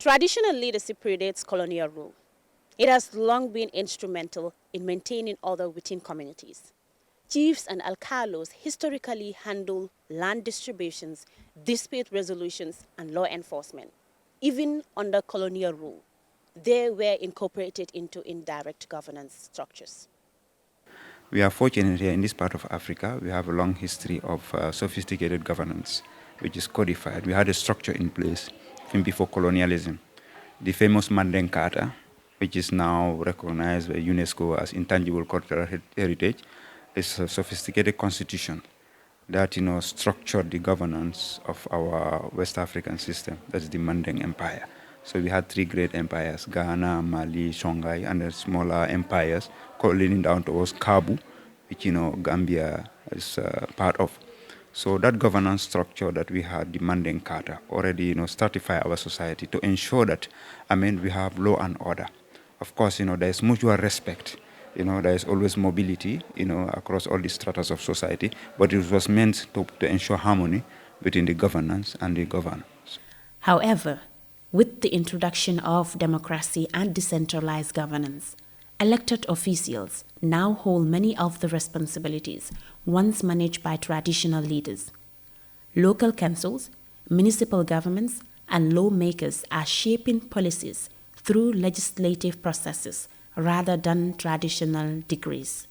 Traditional leadership predates colonial rule. It has long been instrumental in maintaining order within communities. Chiefs and alkalos historically handle land distributions, dispute resolutions, and law enforcement. Even under colonial rule, they were incorporated into indirect governance structures. We are fortunate here in this part of Africa. We have a long history of sophisticated governance, which is codified. We had a structure in place even before colonialism. The famous Mandeng Charter, which is now recognized by UNESCO as intangible cultural heritage, is a sophisticated constitution that structured the governance of our West African system. That's the Mandeng Empire. So we had three great empires: Ghana, Mali, Songhai, and then smaller empires leading down towards Kabu, which Gambia is part of. So that governance structure that we had, the Mandeng Charter, already stratify our society to ensure that we have law and order. Of course, there is mutual respect. There is always mobility, across all the stratas of society, but it was meant to ensure harmony between the governance and the governed. However, with the introduction of democracy and decentralized governance, elected officials now hold many of the responsibilities once managed by traditional leaders. Local councils, municipal governments, and lawmakers are shaping policies through legislative processes rather than traditional decrees.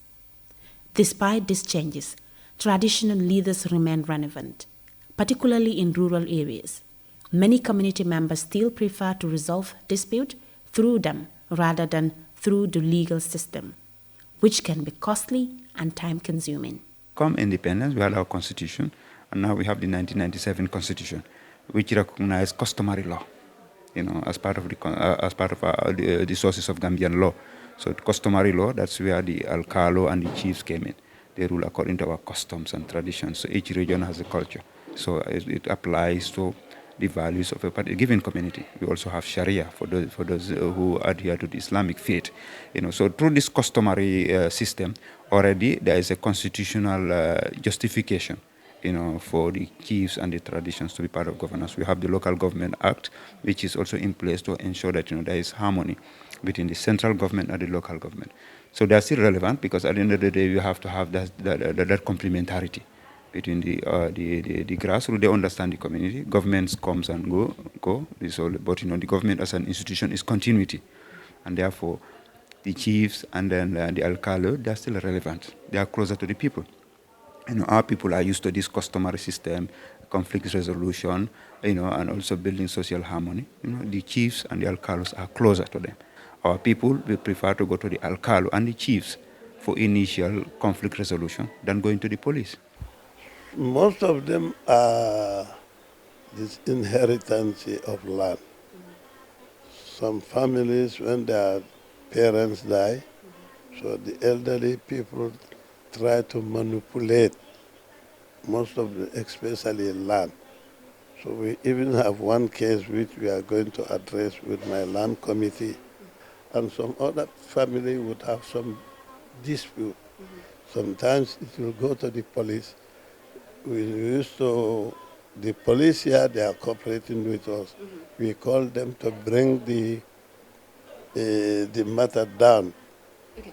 Despite these changes, traditional leaders remain relevant, particularly in rural areas. Many community members still prefer to resolve disputes through them rather than through the legal system, which can be costly and time-consuming. Come independence, we had our constitution, and now we have the 1997 constitution, which recognized customary law, as part of the sources of Gambian law. So customary law, that's where the Alkalolu and the chiefs came in. They rule according to our customs and traditions. So each region has a culture. So it applies to the values of a given community. We also have Sharia for those who adhere to the Islamic faith. So through this customary system, already there is a constitutional justification, for the chiefs and the traditions to be part of governance. We have the Local Government Act, which is also in place to ensure that there is harmony between the central government and the local government. So they are still relevant because at the end of the day, you have to have that complementarity between the grassroots. They understand the community. Governments comes and go. But the government as an institution is continuity, and therefore the chiefs and then the Alkalolu, they are still relevant. They are closer to the people. Our people are used to this customary system, conflict resolution, and also building social harmony. The chiefs and the Alkalus are closer to them. Our people will prefer to go to the Alkalu and the chiefs for initial conflict resolution than going to the police. Most of them are this inheritance of land. Some families, when their parents die, so the elderly people try to manipulate most of the, especially land. So we even have one case which we are going to address with my land committee, and some other family would have some dispute. Sometimes it will go to the police. The police here, they are cooperating with us. We call them to bring the matter down. Okay.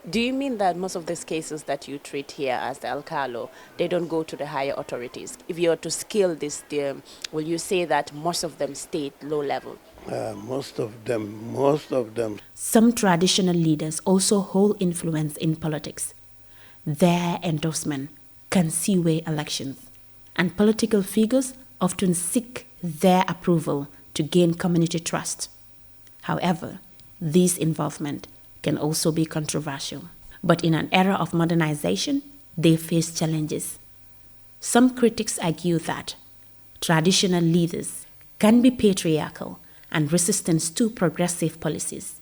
Do you mean that most of these cases that you treat here as the Alkalolu, they don't go to the higher authorities? If you were to scale this, will you say that most of them stay at low level? Most of them. Some traditional leaders also hold influence in politics. Their endorsement can sway elections, and political figures often seek their approval to gain community trust. However, this involvement can also be controversial. But in an era of modernization, they face challenges. Some critics argue that traditional leaders can be patriarchal and resistant to progressive policies.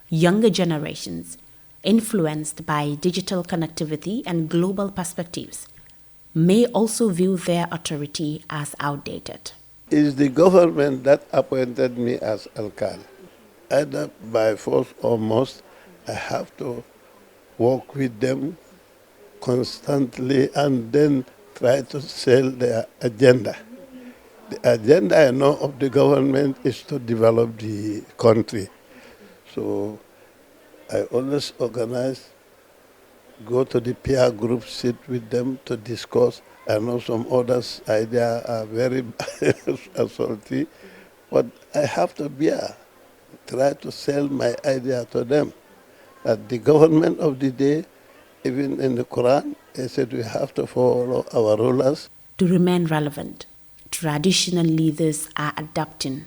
Younger generations, influenced by digital connectivity and global perspectives, may also view their authority as outdated. It is the government that appointed me as Alkalolu. Either by force or most, I have to work with them constantly and then try to sell their agenda. The agenda I know of the government is to develop the country. So I always organize, go to the peer group, sit with them to discuss. I know some others' ideas are very salty, but I have to try to sell my idea to them. That the government of the day, even in the Quran, they said we have to follow our rulers. To remain relevant, traditional leaders are adapting,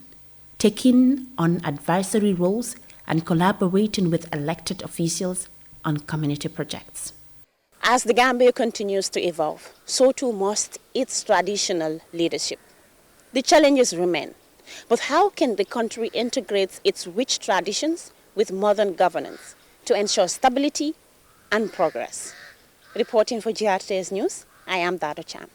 taking on advisory roles and collaborating with elected officials on community projects. As the Gambia continues to evolve, so too must its traditional leadership. The challenges remain, but how can the country integrate its rich traditions with modern governance to ensure stability and progress? Reporting for GRTS News, I am Dado Cham.